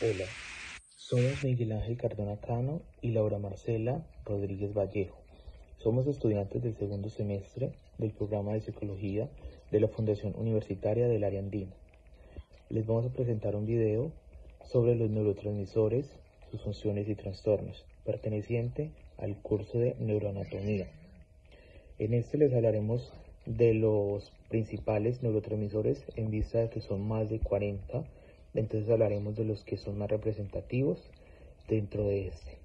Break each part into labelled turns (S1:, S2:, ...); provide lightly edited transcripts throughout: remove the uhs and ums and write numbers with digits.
S1: Hola, somos Miguel Ángel Cardona Cano y Laura Marcela Rodríguez Vallejo. Somos estudiantes del segundo semestre del programa de Psicología de la Fundación Universitaria del Área Andina. Les vamos a presentar un video sobre los neurotransmisores, sus funciones y trastornos, perteneciente al curso de neuroanatomía. En este les hablaremos de los principales neurotransmisores en vista de que son más de 40. Entonces hablaremos de los que son más representativos dentro de este.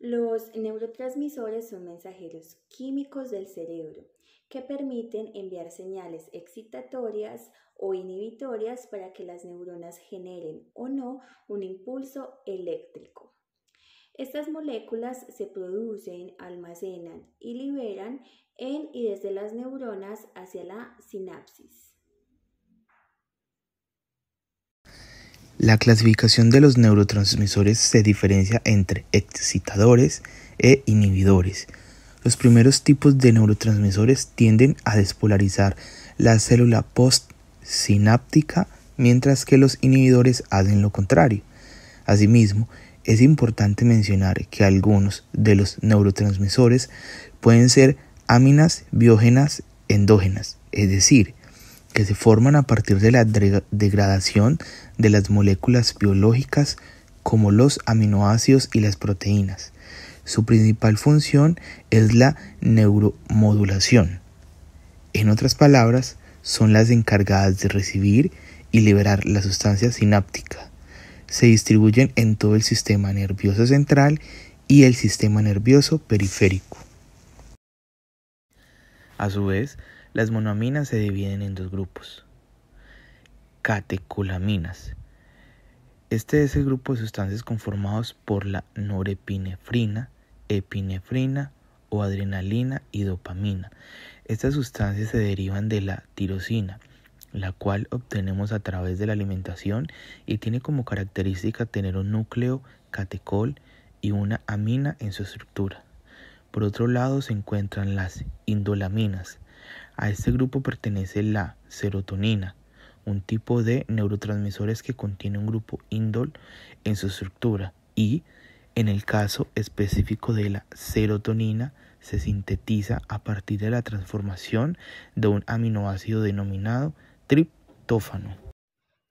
S2: Los neurotransmisores son mensajeros químicos del cerebro que permiten enviar señales excitatorias o inhibitorias para que las neuronas generen o no un impulso eléctrico. Estas moléculas se producen, almacenan y liberan en y desde las neuronas hacia la sinapsis.
S3: La clasificación de los neurotransmisores se diferencia entre excitadores e inhibidores. Los primeros tipos de neurotransmisores tienden a despolarizar la célula postsináptica, mientras que los inhibidores hacen lo contrario. Asimismo, es importante mencionar que algunos de los neurotransmisores pueden ser aminas biógenas endógenas, es decir, que se forman a partir de la degradación de las moléculas biológicas como los aminoácidos y las proteínas. Su principal función es la neuromodulación. En otras palabras, son las encargadas de recibir y liberar la sustancia sináptica. Se distribuyen en todo el sistema nervioso central y el sistema nervioso periférico. A su vez, las monoaminas se dividen en dos grupos. Catecolaminas. Este es el grupo de sustancias conformados por la norepinefrina, epinefrina o adrenalina y dopamina. Estas sustancias se derivan de la tirosina, la cual obtenemos a través de la alimentación y tiene como característica tener un núcleo catecol y una amina en su estructura. Por otro lado se encuentran las indolaminas. A este grupo pertenece la serotonina, un tipo de neurotransmisores que contiene un grupo indol en su estructura y, en el caso específico de la serotonina, se sintetiza a partir de la transformación de un aminoácido denominado triptófano.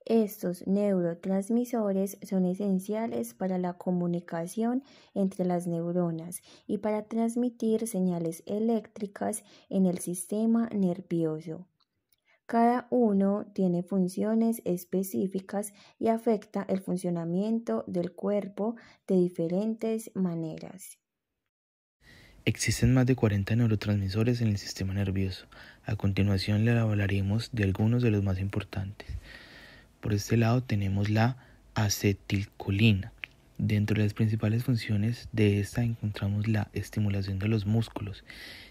S2: Estos neurotransmisores son esenciales para la comunicación entre las neuronas y para transmitir señales eléctricas en el sistema nervioso. Cada uno tiene funciones específicas y afecta el funcionamiento del cuerpo de diferentes maneras.
S3: Existen más de 40 neurotransmisores en el sistema nervioso. A continuación le hablaremos de algunos de los más importantes. Por este lado tenemos la acetilcolina. Dentro de las principales funciones de esta encontramos la estimulación de los músculos,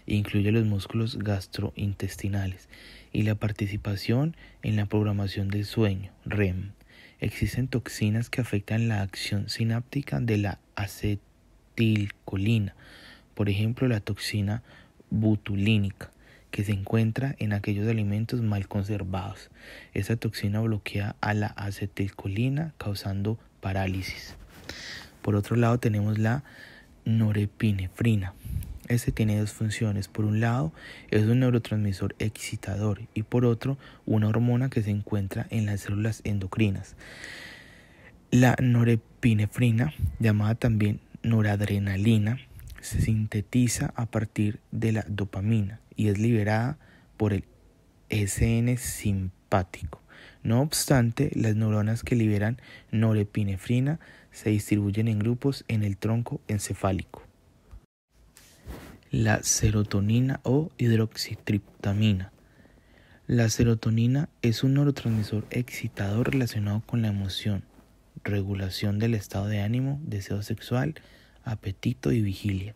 S3: incluye los músculos gastrointestinales, y la participación en la programación del sueño, REM. Existen toxinas que afectan la acción sináptica de la acetilcolina, por ejemplo la toxina butulínica, que se encuentra en aquellos alimentos mal conservados. Esta toxina bloquea a la acetilcolina causando parálisis. Por otro lado tenemos la norepinefrina. Este tiene dos funciones. Por un lado es un neurotransmisor excitador y por otro una hormona que se encuentra en las células endocrinas. La norepinefrina, llamada también noradrenalina, se sintetiza a partir de la dopamina y es liberada por el SN simpático. No obstante, las neuronas que liberan norepinefrina se distribuyen en grupos en el tronco encefálico. La serotonina o hidroxitriptamina. La serotonina es un neurotransmisor excitador relacionado con la emoción, regulación del estado de ánimo, deseo sexual, apetito y vigilia.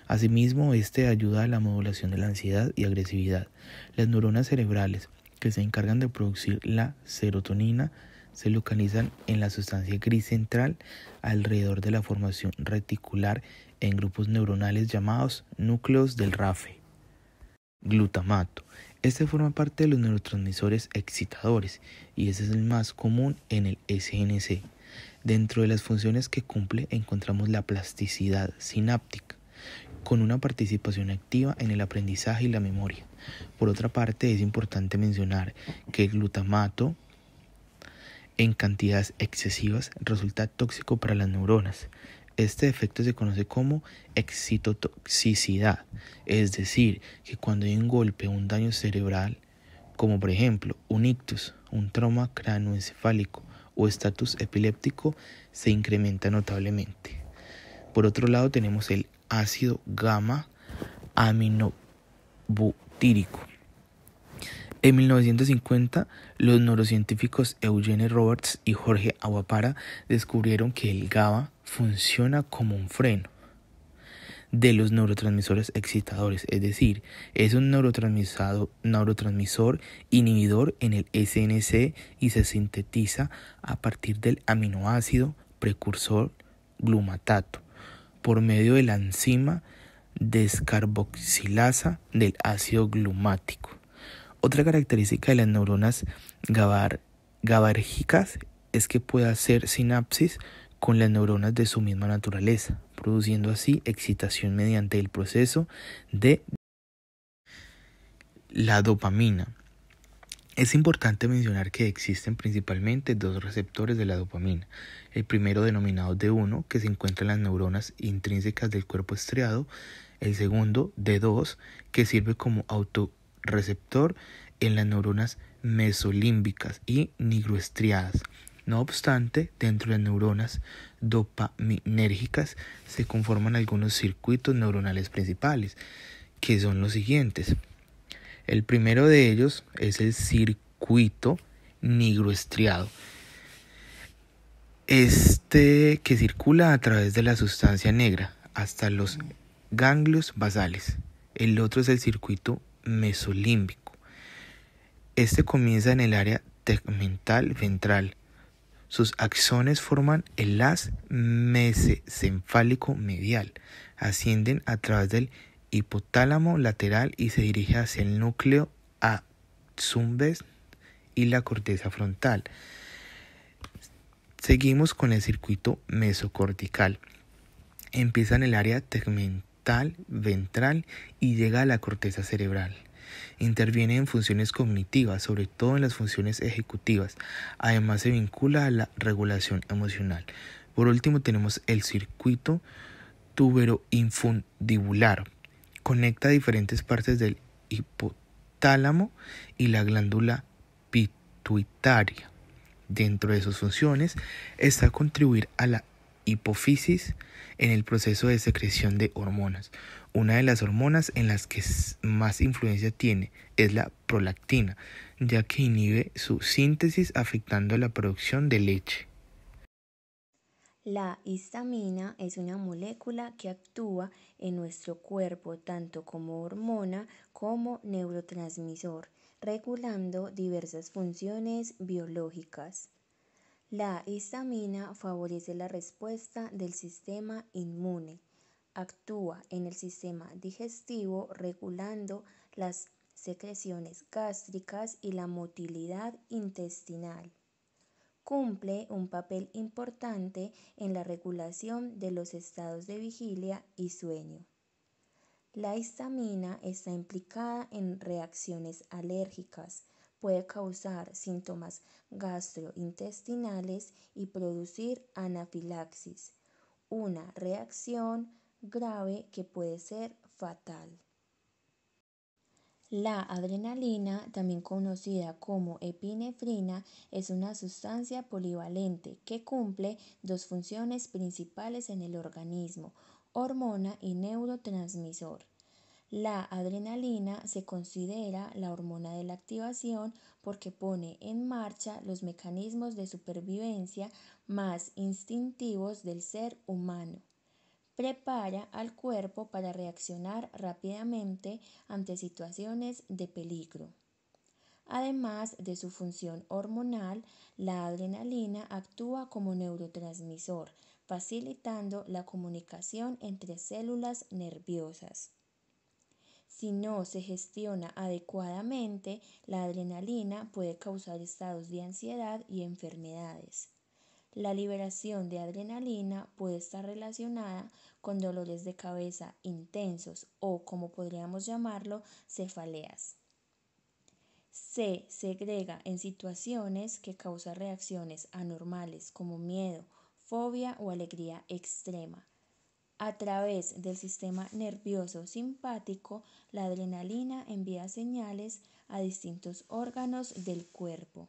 S3: Asimismo, este ayuda a la modulación de la ansiedad y agresividad. Las neuronas cerebrales que se encargan de producir la serotonina se localizan en la sustancia gris central alrededor de la formación reticular en grupos neuronales llamados núcleos del RAFE. Glutamato. Este forma parte de los neurotransmisores excitadores y ese es el más común en el SNC. Dentro de las funciones que cumple encontramos la plasticidad sináptica, con una participación activa en el aprendizaje y la memoria. Por otra parte, es importante mencionar que el glutamato en cantidades excesivas resulta tóxico para las neuronas. Este efecto se conoce como excitotoxicidad, es decir, que cuando hay un golpe o un daño cerebral, como por ejemplo un ictus, un trauma cráneoencefálico o estatus epiléptico, se incrementa notablemente. Por otro lado tenemos el ácido gamma aminobutírico. En 1950, los neurocientíficos Eugene Roberts y Jorge Aguapara descubrieron que el GABA funciona como un freno de los neurotransmisores excitadores, es decir, es un neurotransmisor inhibidor en el SNC y se sintetiza a partir del aminoácido precursor glutamato por medio de la enzima descarboxilasa del ácido glumático. Otra característica de las neuronas GABAérgicas es que puede hacer sinapsis con las neuronas de su misma naturaleza, produciendo así excitación mediante el proceso de la dopamina. Es importante mencionar que existen principalmente dos receptores de la dopamina. El primero denominado D1, que se encuentra en las neuronas intrínsecas del cuerpo estriado. El segundo, D2, que sirve como autorreceptor en las neuronas mesolímbicas y nigroestriadas. No obstante, dentro de las neuronas dopaminérgicas se conforman algunos circuitos neuronales principales, que son los siguientes. El primero de ellos es el circuito nigroestriado. Este que circula a través de la sustancia negra hasta los ganglios basales. El otro es el circuito mesolímbico. Este comienza en el área tegmental ventral. Sus axones forman el haz mesencefálico medial. Ascienden a través del hipotálamo lateral y se dirige hacia el núcleo accumbens y la corteza frontal. Seguimos con el circuito mesocortical. Empieza en el área tegmental ventral y llega a la corteza cerebral. Interviene en funciones cognitivas, sobre todo en las funciones ejecutivas. Además se vincula a la regulación emocional. Por último tenemos el circuito tuberoinfundibular. Conecta diferentes partes del hipotálamo y la glándula pituitaria. Dentro de sus funciones está contribuir a la hipófisis en el proceso de secreción de hormonas. Una de las hormonas en las que más influencia tiene es la prolactina, ya que inhibe su síntesis afectando la producción de leche.
S2: La histamina es una molécula que actúa en nuestro cuerpo tanto como hormona como neurotransmisor, regulando diversas funciones biológicas. La histamina favorece la respuesta del sistema inmune, actúa en el sistema digestivo regulando las secreciones gástricas y la motilidad intestinal. Cumple un papel importante en la regulación de los estados de vigilia y sueño. La histamina está implicada en reacciones alérgicas, puede causar síntomas gastrointestinales y producir anafilaxis, una reacción grave que puede ser fatal. La adrenalina, también conocida como epinefrina, es una sustancia polivalente que cumple dos funciones principales en el organismo, hormona y neurotransmisor. La adrenalina se considera la hormona de la activación porque pone en marcha los mecanismos de supervivencia más instintivos del ser humano. Prepara al cuerpo para reaccionar rápidamente ante situaciones de peligro. Además de su función hormonal, la adrenalina actúa como neurotransmisor, facilitando la comunicación entre células nerviosas. Si no se gestiona adecuadamente, la adrenalina puede causar estados de ansiedad y enfermedades. La liberación de adrenalina puede estar relacionada con dolores de cabeza intensos o, como podríamos llamarlo, cefaleas. Se segrega en situaciones que causan reacciones anormales como miedo, fobia o alegría extrema. A través del sistema nervioso simpático, la adrenalina envía señales a distintos órganos del cuerpo.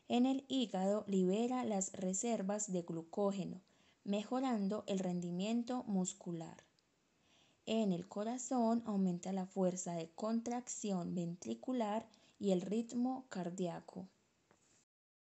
S2: En el hígado libera las reservas de glucógeno, mejorando el rendimiento muscular. En el corazón aumenta la fuerza de contracción ventricular y el ritmo cardíaco.